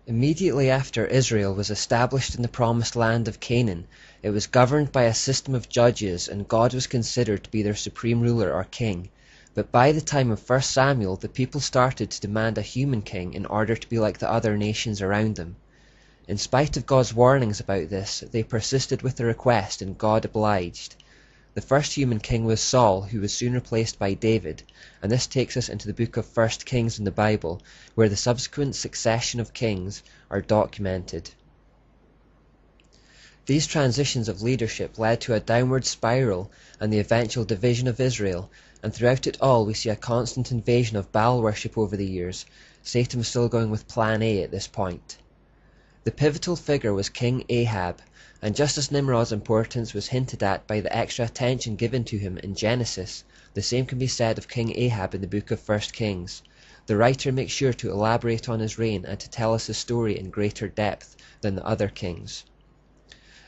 Immediately after Israel was established in the promised land of Canaan, it was governed by a system of judges, and God was considered to be their supreme ruler or king. But by the time of 1 Samuel, the people started to demand a human king in order to be like the other nations around them. In spite of God's warnings about this, they persisted with the request, and God obliged. The first human king was Saul, who was soon replaced by David, and this takes us into the book of 1 Kings in the Bible, where the subsequent succession of kings are documented. These transitions of leadership led to a downward spiral and the eventual division of Israel, and throughout it all we see a constant invasion of Baal worship over the years. Satan was still going with Plan A at this point. The pivotal figure was King Ahab, and just as Nimrod's importance was hinted at by the extra attention given to him in Genesis, the same can be said of King Ahab in the book of 1 Kings. The writer makes sure to elaborate on his reign and to tell us his story in greater depth than the other kings.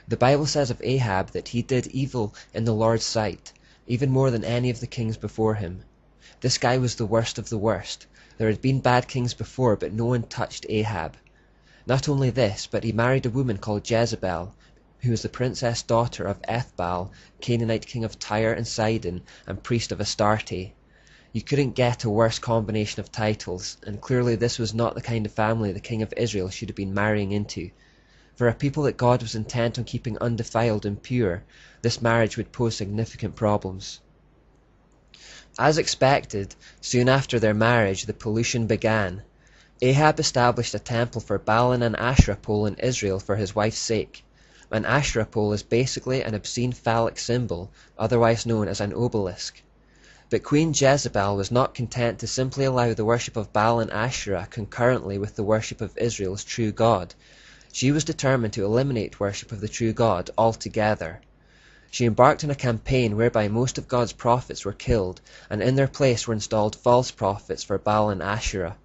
The Bible says of Ahab that he did evil in the Lord's sight, even more than any of the kings before him. This guy was the worst of the worst. There had been bad kings before, but no one touched Ahab. Not only this, but he married a woman called Jezebel, who was the princess daughter of Ethbaal, Canaanite king of Tyre and Sidon, and priest of Astarte. You couldn't get a worse combination of titles, and clearly this was not the kind of family the king of Israel should have been marrying into. For a people that God was intent on keeping undefiled and pure, this marriage would pose significant problems. As expected, soon after their marriage the pollution began. Ahab established a temple for Baal and an Asherah pole in Israel for his wife's sake. An Asherah pole is basically an obscene phallic symbol, otherwise known as an obelisk. But Queen Jezebel was not content to simply allow the worship of Baal and Asherah concurrently with the worship of Israel's true God. She was determined to eliminate worship of the true God altogether. She embarked on a campaign whereby most of God's prophets were killed, and in their place were installed false prophets for Baal and Asherah.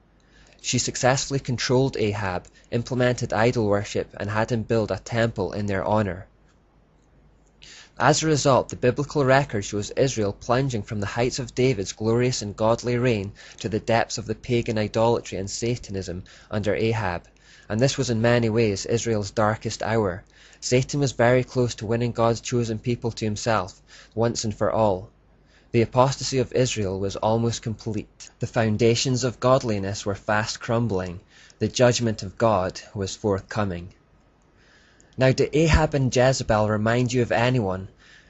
She successfully controlled Ahab, implemented idol worship, and had him build a temple in their honor. As a result, the biblical record shows Israel plunging from the heights of David's glorious and godly reign to the depths of the pagan idolatry and Satanism under Ahab, and this was in many ways Israel's darkest hour. Satan was very close to winning God's chosen people to himself, once and for all. The apostasy of Israel was almost complete. The foundations of godliness were fast crumbling. The judgment of God was forthcoming. Now, do Ahab and Jezebel remind you of anyone?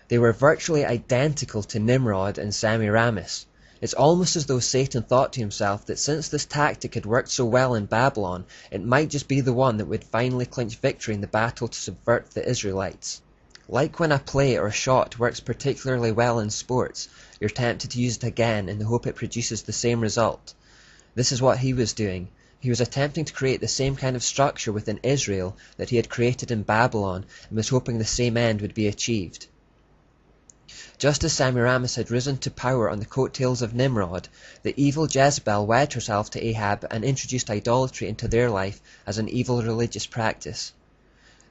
They were virtually identical to Nimrod and Semiramis. It's almost as though Satan thought to himself that since this tactic had worked so well in Babylon, it might just be the one that would finally clinch victory in the battle to subvert the Israelites. Like when a play or shot works particularly well in sports, you're tempted to use it again in the hope it produces the same result. This is what he was doing. He was attempting to create the same kind of structure within Israel that he had created in Babylon, and was hoping the same end would be achieved. Just as Semiramis had risen to power on the coattails of Nimrod, the evil Jezebel wed herself to Ahab and introduced idolatry into their life as an evil religious practice.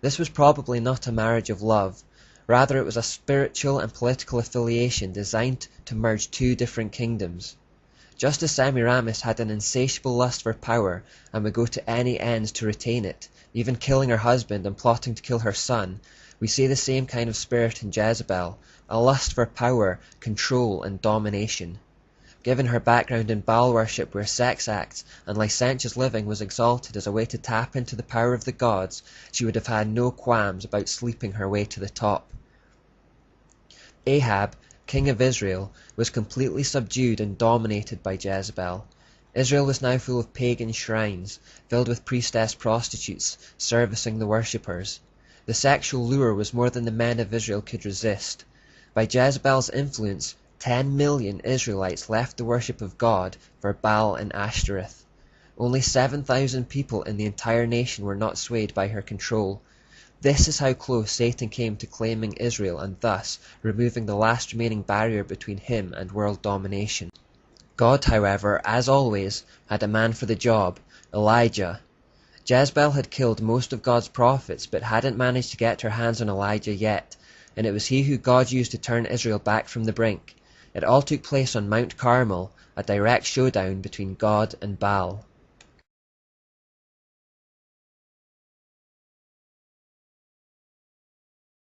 This was probably not a marriage of love. Rather, it was a spiritual and political affiliation designed to merge two different kingdoms. Just as Semiramis had an insatiable lust for power and would go to any ends to retain it, even killing her husband and plotting to kill her son, we see the same kind of spirit in Jezebel, a lust for power, control, and domination. Given her background in Baal worship, where sex acts and licentious living was exalted as a way to tap into the power of the gods, she would have had no qualms about sleeping her way to the top. Ahab, king of Israel, was completely subdued and dominated by Jezebel. Israel was now full of pagan shrines, filled with priestess prostitutes, servicing the worshippers. The sexual lure was more than the men of Israel could resist. By Jezebel's influence, 10 million Israelites left the worship of God for Baal and Ashtoreth. Only 7,000 people in the entire nation were not swayed by her control. This is how close Satan came to claiming Israel and thus removing the last remaining barrier between him and world domination. God, however, as always, had a man for the job, Elijah. Jezebel had killed most of God's prophets, but hadn't managed to get her hands on Elijah yet, and it was he who God used to turn Israel back from the brink. It all took place on Mount Carmel, a direct showdown between God and Baal.